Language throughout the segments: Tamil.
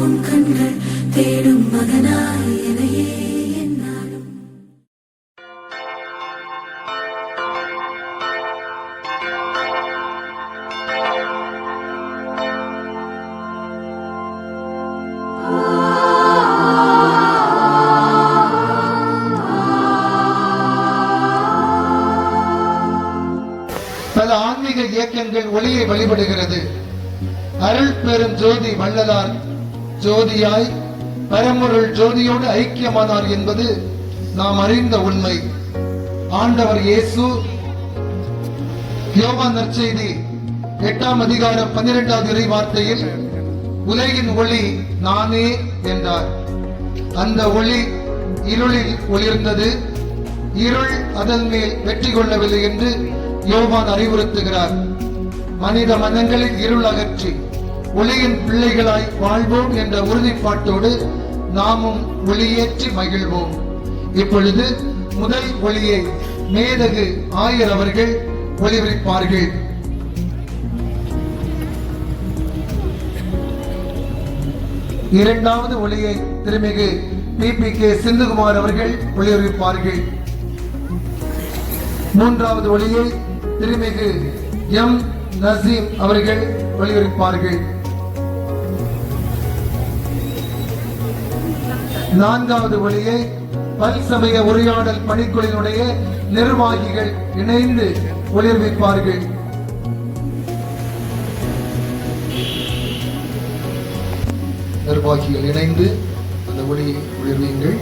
உன் கண்கள் தேடும் மகனாய் எனையே என்னாலும். பல ஆன்மீக இயக்கங்கள் ஒளியை வழிபடுகிறது. அருள் பெரும் ஜோதி வள்ளலார் ஜோதியாய் பரம்பொருள் ஜோதியோடு ஐக்கியமானார் என்பது நாம் அறிந்த உண்மை. ஆண்டவர் இயேசு யோவான் நற்செய்தி 8ஆம் அதிகாரம் 12வது இறை வார்த்தையில் உலகின் ஒளி நானே என்றார். அந்த ஒளி இருளில் ஒளிர்ந்தது, இருள் அதன் மேல் வெற்றி கொள்ளவில்லை என்று யோவான் அறிவுறுத்துகிறார். மனித மனங்களில் இருள் அகற்றி ஒளியின் பிள்ளைகளாய் வாழ்வோம் என்ற உறுதிப்பாட்டோடு நாமும் ஒளியேற்றி மகிழ்வோம். இப்பொழுது முதல் ஒளியை மேதகு ஆயர் அவர்கள் ஒளிபரப்பார்கள். இரண்டாவது ஒளியை திருமிகு PPK சிந்துகுமார் அவர்கள் ஒளிபரப்பார்கள். மூன்றாவது ஒளியை திருமிகு M நசீம் அவர்கள் ஒளிபரப்பார்கள். நான்காவது ஒளியை பல்சமய உரையாடல் பணிக்குழுவினுடைய நிர்வாகிகள் இணைந்து ஒளிபரப்பார்கள். நிர்வாகிகள் இணைந்து அந்த ஒளியை ஒளிர்வீங்கள்.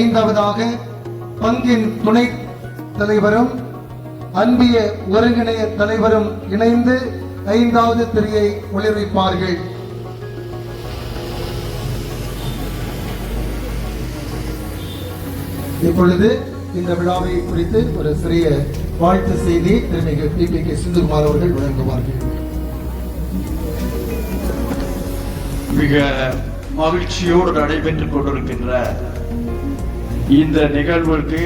ஐந்தாவதாக பங்கின் துணை தலைவரும் அன்பிய ஒருங்கிணைய தலைவரும் இணைந்து 5வது திரியை ஒளிபரப்பார்கள். இப்பொழுது இந்த விழாவை குறித்து ஒரு சிறிய வாழ்த்து செய்தி திருமிகு PPK சிந்துகுமார் அவர்கள் வழங்குவார்கள். மிக மகிழ்ச்சியோடு நடைபெற்றுக் கொண்டிருக்கின்ற இந்த நிகழ்வுக்கு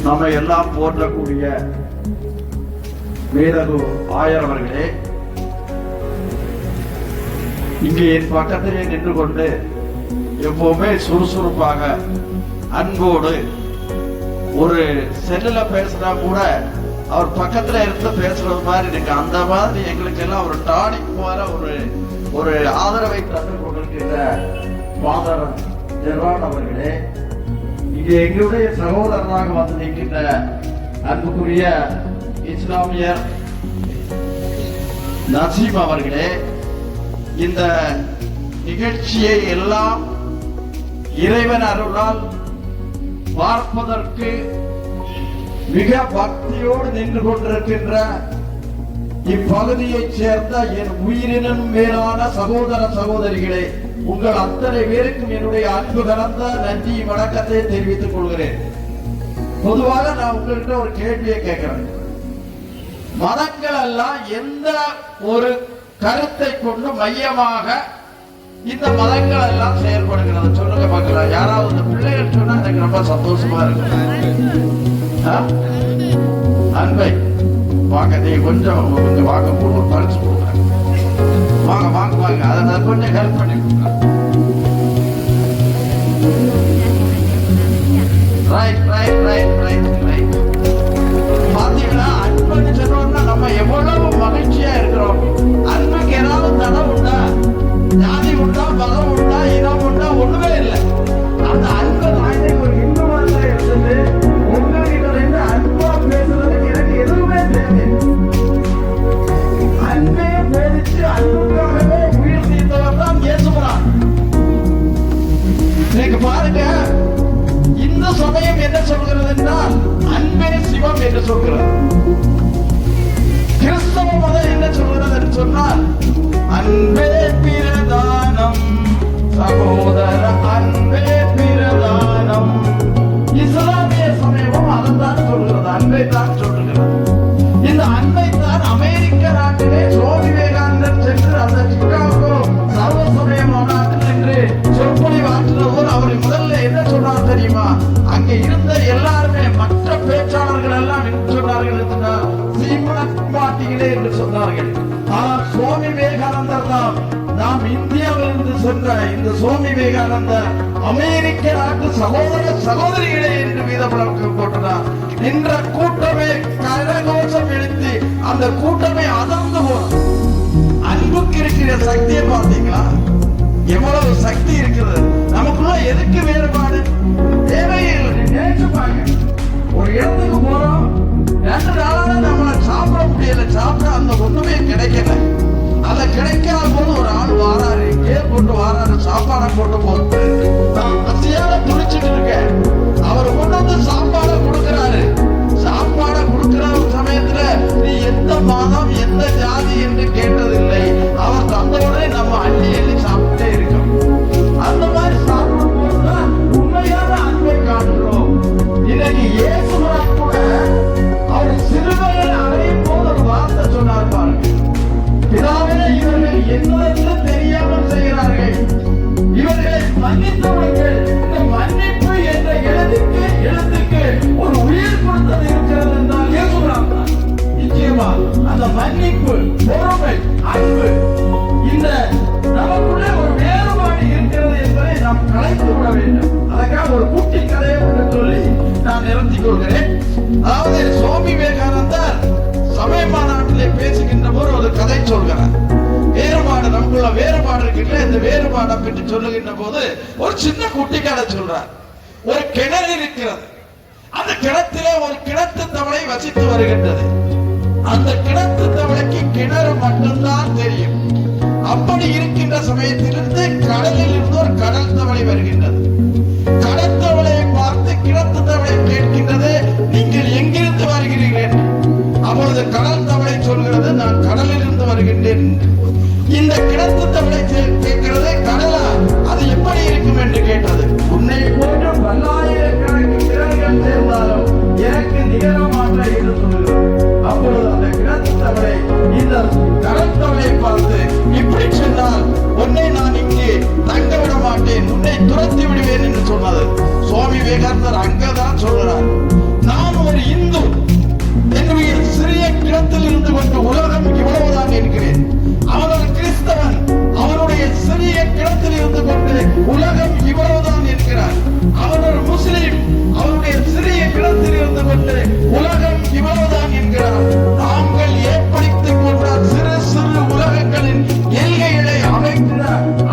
நம்ம எல்லாம் போற்றக்கூடிய மேதகு ஆயர் அவர்களே, இங்கே என் பக்கத்திலே நின்று கொண்டு எப்பவுமே சுறுசுறுப்பாக அன்போடு ஒரு செல்லுல பேசுனா கூட அவர் பக்கத்துல இருந்து பேசுறது மாதிரி இருக்கு. அந்த மாதிரி எங்களுக்கு எல்லாம் ஒரு டானிக் போல ஒரு ஆதரவை தந்து கொண்டிருக்கின்ற ஃபாதர் ஜெர்வான் அவர்களே, இங்கே எங்களுடைய சகோதரனாக வந்து நிற்கின்ற அன்புக்குரிய இஸ்லாமியர் நசீம் அவர்களே, இந்த நிகழ்ச்சியை எல்லாம் இறைவன் அருளால் பார்ப்பதற்கு மிக பக்தியோடு நின்று கொண்டிருக்கின்ற இப்பகுதியைச் சேர்ந்த என் உயிரினும் மேலான சகோதர சகோதரிகளே, உங்கள் அத்தனை பேருக்கும் என்னுடைய அன்பு கலந்த நன்றி வணக்கத்தை தெரிவித்துக் கொள்கிறேன். பொதுவாக நான் உங்கள்கிட்ட ஒரு கேள்வியை கேட்கிறேன். மதங்கள் எல்லாம் எந்த ஒரு கருத்தை கொண்டு மையமாக இந்த மதங்கள் எல்லாம் செயல்படுகிறது சொல்லுங்க பார்க்கலாம். யாராவது இந்த பிள்ளைகள் சொன்னா எனக்கு ரொம்ப சந்தோஷமா இருக்கு. அன்பை வாங்க, நீ கொஞ்சம் வாங்க, பறிச்சு கொடுக்குறேன். வாங்க வாங்க வாங்க, அதை கொஞ்சம் ஹெல்ப் பண்ணி கொடுக்குறேன். Right right right right right. பாத்தீங்களா, அன்புன்னு சொன்னோம்னா நம்ம எவ்வளவு மகிழ்ச்சியா இருக்கிறோம். அன்புக்கு ஏதாவது தடை உண்டா? ஜாதி உண்டா, மதம் உண்டா, இனம் உண்டா? ஒண்ணுமே இல்லை. அந்த அன்பை நான் ஒரு இந்து மதத்தை எடுத்துட்டு உங்ககிட்ட இருந்து அன்பா பேசுறதுக்கு எனக்கு எதுவுமே தேவை. சுவாமி விவேகானந்தர் தான் நாம் இந்தியாவிலிருந்து சென்ற இந்த சுவாமி விவேகானந்தர் அமெரிக்க நாட்டு சகோதர சகோதரிகளே என்று வீத முழக்கம் போட்டதார். நின்ற கூட்டமே கரகோஷம் எழுத்தி அந்த கூட்டமே அதிர்ந்து போனது. அன்புக்கு இருக்கிற சக்தியை பார்த்தீங்களா? எவ்வளவு சக்தி இருக்குது நமக்குள்ள. எதுக்கு வேறுபாடு தேவையில்லை. நினைச்சு பாருங்க, ஒரு இடத்துக்கு போறோம், 2 நாளாக நம்மளை சாப்பிட முடியல, சாப்பிட அந்த ஒண்ணுமே கிடைக்கல. அதை கிடைக்காத போது ஒரு ஆள் வாராரு, போட்டு வாராரு, சாப்பாடை போட்டு போட்டு நான் பசியால துடிச்சிட்டு இருக்கேன். அவர் கொண்டு வந்து சாப்பாடை கொடுக்கிறாரு. சாப்பாடை கொடுக்கிற சமயத்துல நீ எந்த மதம் எந்த ஜாதி என்று கேட்டதில்லை. அவர் தந்தவுடனே நம்ம அள்ளி அள்ளி சாப்பிட்டே இருக்கோம். அந்த மாதிரி சாப்பிடும் போதுதான் உண்மையான அன்பை காண்கிறோம். இன்னைக்கு இயேசுரான் கூட அவர் சிறுவையில் அறையும் போது ஒரு வார்த்தை சொன்னார் பாருங்க. பிதாவே, இவர்கள் என்னவென்று தெரியாமல் செய்கிறார்கள், இவர்களை மன்னித்து விடுங்கள். இந்த மன்னிப்பு என்ற எழுத்துக்கு ஒரு உயிர் கொடுத்தது இருக்கிறது என்றால் இயேசுரான் தான். நிச்சயமா அந்த மன்னிப்பு, பொறுமை, அன்பு, இந்த நமக்குள்ளே ஒரு வேறுபாடு இருக்கிறது என்பதை நாம் கலைத்து விட வேண்டும். அதற்காக ஒரு குட்டி கதையை என்று சொல்லி நான் நிறுத்திக் கொள்கிறேன். அதாவது சுவாமி விவேகானந்தர் சமய மாநாட்டிலே பேசுகின்ற போது ஒரு கதை சொல்கிறார். வேறுபாடு, நமக்குள்ள வேறுபாடு இருக்கின்ற இந்த வேறுபாடை பற்றி சொல்லுகின்ற போது ஒரு சின்ன குட்டி கதை சொல்றார். ஒரு கிணறு இருக்கிறது. அந்த கிணத்திலே ஒரு கிணத்து தவளை வசித்து வருகின்றது. அந்த கிணத்து தவளைக்கு கிணறு மட்டும்தான் தெரியும். அப்படி இருக்கின்ற சமயத்திலிருந்து கடலில் இருந்து ஒரு கடல் தவளை வருகின்றது. கடல் தவளையை பார்த்து கிணத்து தவளை கேட்கின்றது, நீங்கள் எங்கிருந்து வருகிறீர்கள்? அப்பொழுது கடல் தவளை சொல்கிறது, நான் கடலில் இருந்து வருகின்றேன். இந்த கிணத்து தவளை கேட்கிறது, கடலா, அது எப்படி இருக்கும் என்று கேட்டது. உன்னை போன்ற பல்லாயிரக்கணக்கு கிணறுகள் சேர்ந்தாலும் எனக்கு நிகரமாற்ற என்று சொல்கிறது. அப்பொழுது அந்த கிணத்து தவளை இந்த கடல் தவளையை பார்த்து, இப்படி சொன்னால் உன்னை நான் இங்கே தங்க விட மாட்டேன், உன்னை துரத்தி விடுவேன் என்று சொன்னது. சுவாமி விவேகானந்தர் அங்கதான் சொல்கிறார், நான் ஒரு இந்து, என்னுடைய சிறிய கிணத்தில் இருந்து கொண்டு உலகம் இவ்வளவுதான் என்கிறேன். அவர் ஒரு கிறிஸ்தவன், அவருடைய சிறிய கிணத்தில் இருந்து கொண்டு உலகம் இவ்வளவுதான் என்கிறார். அவர் ஒரு முஸ்லிம், அவருடைய சிறிய கிணத்தில் இருந்து கொண்டு உலகம் இவ்வளவுதான் என்கிறார். நாங்கள் ஏற்படுத்திக் கொண்ட சிறு சிறு உலகங்களின் எல்கைகளை அமைக்கிற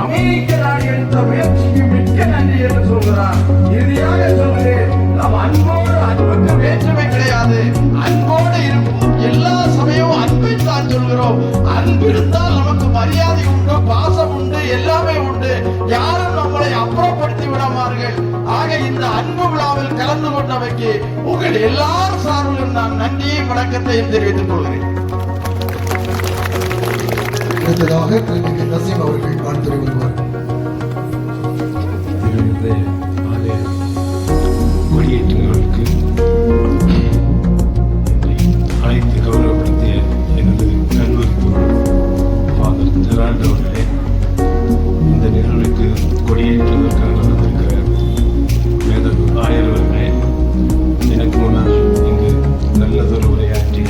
அமெரிக்க நாடு எடுத்த முயற்சிக்கு மிக்க நன்றி என்று சொல்கிறார். இறுதியாக சொல்கிறேன், நாம் அன்போடு, அன்புக்கு வேற்றுமை கிடையாது, அன்போடு இருப்போம். எல்லா சமயமும் அன்பை தான் சொல்கிறோம். அன்பு இருந்தால் நமக்கு மரியாதை உண்டு, பாசம் உண்டு, எல்லாமே உண்டு. யாரும் நம்மளை அப்புறப்படுத்தி விடாமார்கள். ஆக இந்த அன்பு விழாவில் கலந்து கொண்டவைக்கு உங்கள் எல்லாரும் சார்பிலும் நான் நன்றியும் வணக்கத்தையும் தெரிவித்துக் கொள்கிறேன். அடுத்ததாக திருமதி நசீம் அவர்கள் வாழ்த்துரை வருவார்கள். கொடியேற்றங்களுக்கு அழைத்து கௌரவப்படுத்திய எனது கல்லூரி ஃபாதர் ஜெரால்ட் அவர்களே, இந்த நிகழ்வுக்கு கொடியேற்றுவதற்காக வந்திருக்கிற மேதகு ஆயர் அவர்களே, எனக்கு முன்னால் இங்கு நல்லதொரு உரையாற்றிய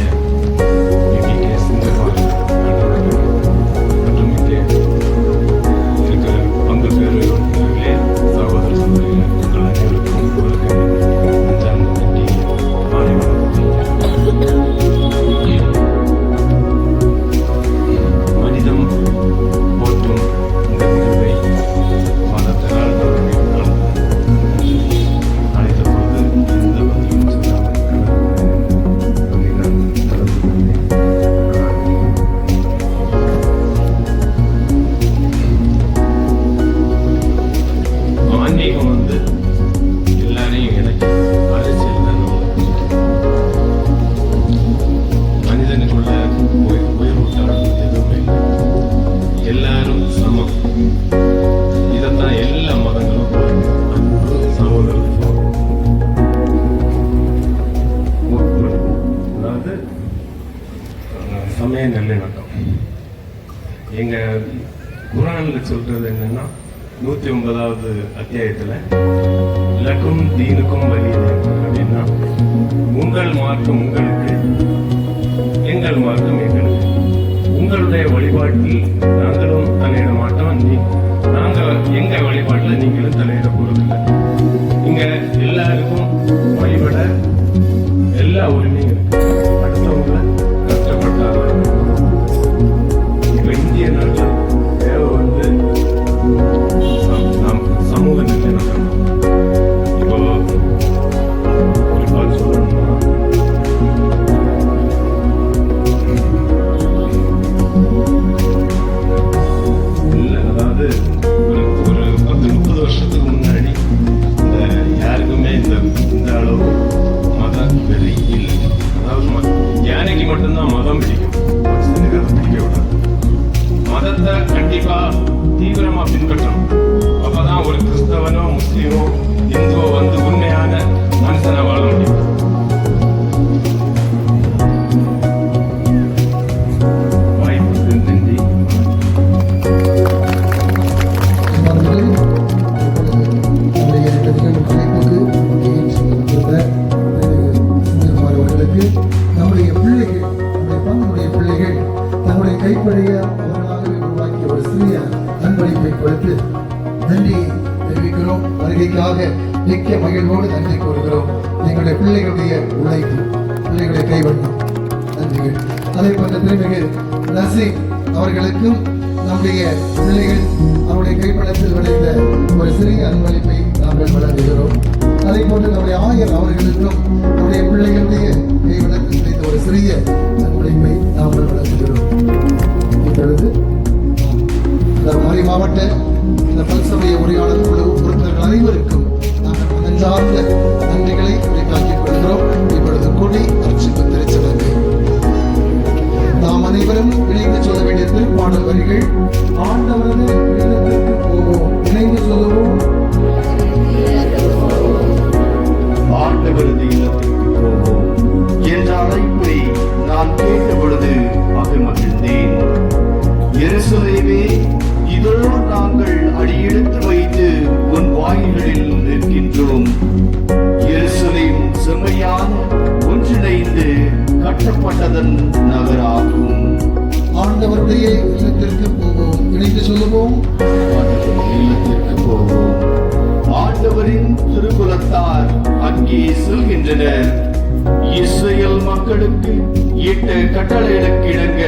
மற்றும் இங்கே இருக்கிற பங்கு பெறுவர்களே, சகோதர சகோதரிகளே, உங்கள் அனைவருக்கும் மனிதம் போற்றும் இந்த நிகழ்வை மதத்தினால் அழைத்த போது இந்த பதிலும் ஆன்மீகம் வந்து எல்லாரையும் எனக்கு அரசியல் தான் மனிதனுக்குள்ள உயர்வுட்டாலும் எதுவுமே இல்லை. எல்லாரும் சமம். இதைத்தான் எல்லா மதங்களும் அன்பு, சகோதரத்துவம், அதாவது சமய நல்லிணக்கம். எங்க குர்ஆன்ல சொல்றது என்னன்னா, 109வது அத்தியாயத்துல லக்கும் தீனுக்கும் வலியுது அப்படின்னா, உங்கள் மார்க்கம் உங்களுக்கு, எங்கள் மார்க்கம் எங்களுக்கு. உங்களுடைய வழிபாட்டில் நாங்களும் தலையிட மாட்டோம். நாங்க எங்க வழிபாட்டில் நீங்களும் தலையிட போறதில்லை. இங்க எல்லாருக்கும் வழிபட எல்லா உரிமையும் இருக்கு. அடுத்தவங்களை கஷ்டப்பட்டாங்க. இப்ப இந்திய நாட்டில் தேவை வந்து நம் சமூக நல்லிணக்கம். இப்போ குறிப்பாக சொல்லணும்னா இல்லை, அதாவது ஒரு 10-30 வருஷத்துக்கு முன்னாடி இந்த யாருக்குமே இந்த அளவு மத வெறி இல்லை. அதாவது யானைக்கு மட்டும்தான் மதம் பிடிக்கும், மனுஷனுக்கு அதை பிடிக்க விடாது. மதத்தை கண்டிப்பா தீவிரமா பின்பற்றணும். அப்பதான் ஒரு கிறிஸ்தவனோ முஸ்லீமோ இந்துவோ வந்து உண்மையான மனுஷனை வாழ முடியும். வாய்ப்புக்கு நன்றி. நம்முடைய பிள்ளைகள் தங்களுடைய கைப்படைய அவர்களாகவே உருவாக்கிய ஒரு சிறிய அன்பளிப்பை கொடுத்து நன்றி தெரிவிக்கிறோம். வருகைக்காக மிக்க மகிழ்வோடு நன்றி கூறுகிறோம். எங்களுடைய பிள்ளைகளுடைய உழைப்பு, பிள்ளைகளுடைய கைவண்ணம், நன்றிகள். அதே போன்ற திருமிகு நசீம் அவர்களுக்கும் நம்முடைய பிள்ளைகள் அவருடைய கைப்படத்தில் விளைந்த ஒரு சிறிய அன்பளிப்பை நாங்கள் வழங்குகிறோம். அதே போன்று நம்முடைய ஆயர் அவர்களுக்கும் நம்முடைய பிள்ளைகளுடைய கைவண்ணத்தில் விளைந்த ஒரு சிறிய அன்பளிப்பை நாங்கள் வழங்குகிறோம். இப்பொழுது மறை மாவட்ட இந்த பல்சமய உரையாடல் குழு உறுப்பினர்கள் அனைவருக்கும் நாங்கள் நெஞ்சார்ந்த நன்றிகளை உரைக்காக்கிக் கொள்கிறோம். இப்பொழுது கூடி அர்ச்சிப்பு திருச்சபைக்கு நாம் அனைவரும் இணைந்து சொல்ல வேண்டிய திருப்பாடல் வரிகள். ஆண்டவரது இல்லத்திற்கு போவோம், இணைந்து சொல்லுவோம். ஆண்டவரது இல்லத்திற்கு போவோம் என்ற அழைப்பை நான் கேட்ட பொழுது மகிழ்ந்தேன். எருசலேமே, இதோ நாங்கள் அடியெடுத்து வைத்து உன் வாயில்களில் நிற்கின்றோம். எருசலேம் செம்மையான ஒன்றிணைந்து கட்டப்பட்டதன் நகராகும். ஆண்டவருடைய இல்லத்திற்கு போவோம், இணைந்து சொல்லுவோம். இல்லத்திற்கு போவோம். ஆண்டவரின் திருக்குலத்தார் அங்கே செல்கின்றனர். இஸ்ரேல் மக்களுக்கு இட்ட கட்டளைகளுக்கு இணங்க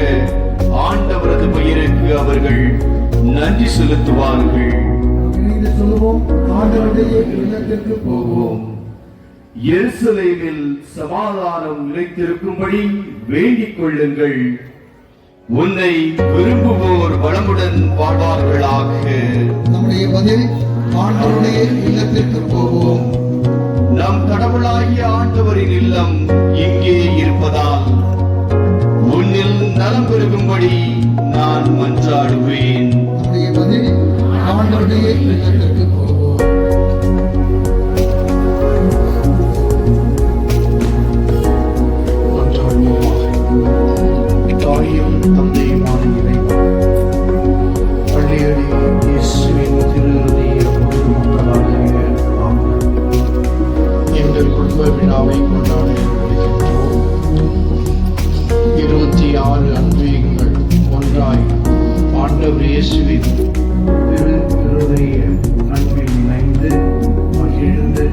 ஆண்டவரது பெயருக்கு அவர்கள் நன்றி செலுத்துவார்கள். இணைந்து சொல்லுவோம். ஆண்டவருடைய இல்லத்திற்கு போவோம். எருசலேமில் சமாதானம் நிலைத்திருக்கும்படி வேண்டிக் கொள்ளுங்கள். உன்னை விரும்புவோர் வளமுடன் வாழ்வார்களாக. நம்முடைய பதில் ஆண்டவருடைய இல்லத்திற்கு போவோம். நம் கடவுளாகிய ஆண்டவரின் இல்லம் இங்கே இருப்பதால் உன்னில் நலம் பெருகும்படி நான் மன்றாடுவேன். நம்முடைய பதில் ஆண்டவருடைய இல்லத்திற்கு போவோம். தாயும் தந்தையுமான இறைவன், பள்ளியடி இயேசுவின் திருஹிருதய மக்களாகிய நாங்கள் எங்கள் குடும்ப விழாவை கொண்டாட வருகின்றோம். 26 அன்பியங்கள் ஒன்றாய் ஆண்டவர் இயேசுவின் திருஹிருதய அன்பில் இணைந்து மகிழ்ந்து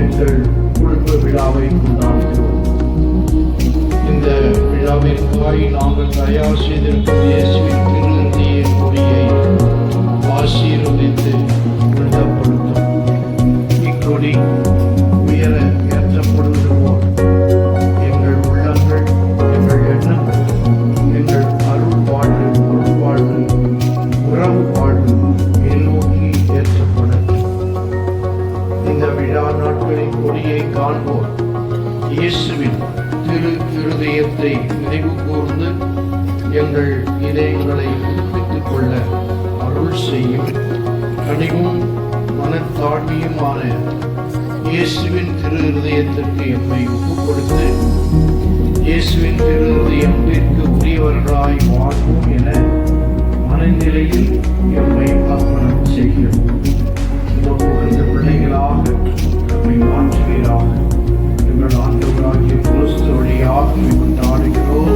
எங்கள் குடும்ப விழாவை கொண்டாடுகிறோம். இந்த விழாவிற்காய் நாங்கள் தயார் செய்திருக்கும் இயேசுவின் திருஹிருதய கொடியை ஆசீர்வதித்து புனிதப்படுத்தும். இக்கொடி உயர ஏற்றப்படுவது போல் எங்கள் உள்ளங்கள், எங்கள் எண்ணங்கள், எங்கள் அருள் வாழ்வு, பொருள் வாழ்வு, உறவு வாழ்வு மேல்நோக்கி ஏற்றப்படும். இந்த விழா நாட்களின் கொடியை காண்போர் இயேசுவின் திரு இருதயத்தை நினைவு கூர்ந்து எங்கள் இதயங்களை புதுப்பித்துக் கொள்ள அருள் செய்யும். கனிவும் மனத்தாழ்மையுமான இயேசுவின் திரு இருதயத்திற்கு எம்மை ஒப்புக் கொடுத்து இயேசுவின் திரு இருதயத்திற்கு உரியவர்களாய் வாழ்வோம் என மனநிலையில் எம்மை அர்ப்பணம் செய்கிறோம். இந்த பிள்ளைகளாக நம்மை மாற்றுவீராக. எங்கள் ஆண்டவராகிய கிறிஸ்து வழியாக கொண்டாடுகிறோம்.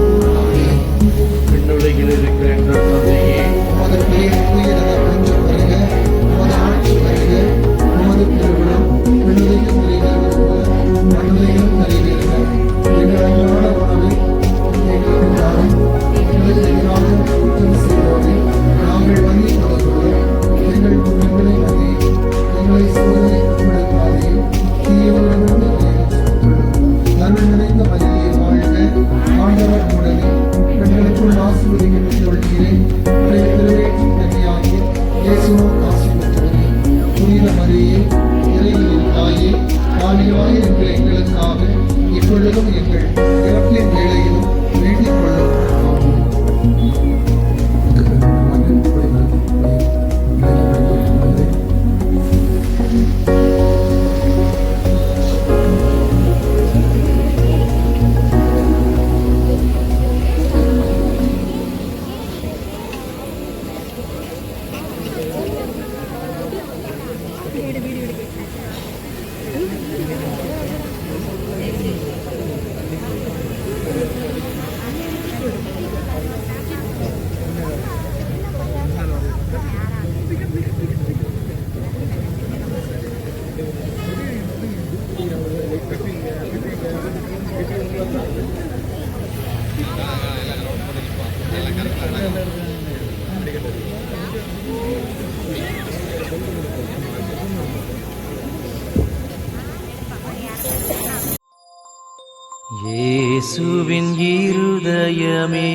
இயேசுவின் இருதயமே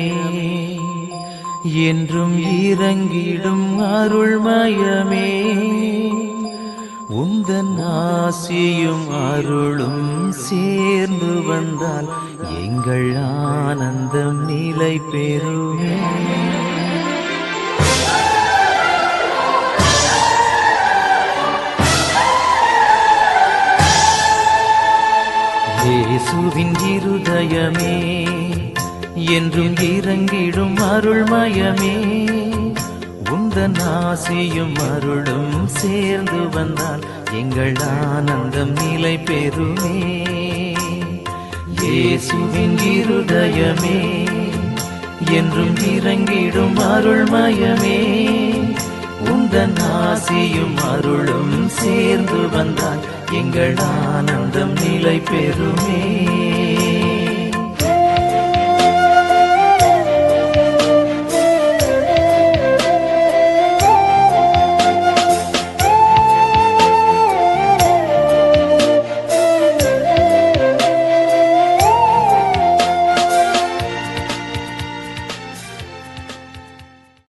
என்றும் இறங்கிடும் அருள்மயமே, உந்தன் ஆசியும் அருளும் சேர்ந்து வந்தால் எங்கள் ஆனந்தம் நிலை பெறுமே. இயேசுவின் இருதயமே என்றும் இறங்கிடும் அருள்மயமே, உந்தன் ஆசியும் அருளும் சேர்ந்து வந்தால் எங்கள் ஆனந்தம் நிலை பெறுமே. இயேசுவின் இருதயமே என்றும் இறங்கிடும் அருள்மயமே, உந்தன் ஆசியும் அருளும் சேர்ந்து வந்தால் எங்கள் ஆனந்தம் நிலை பெறுமே.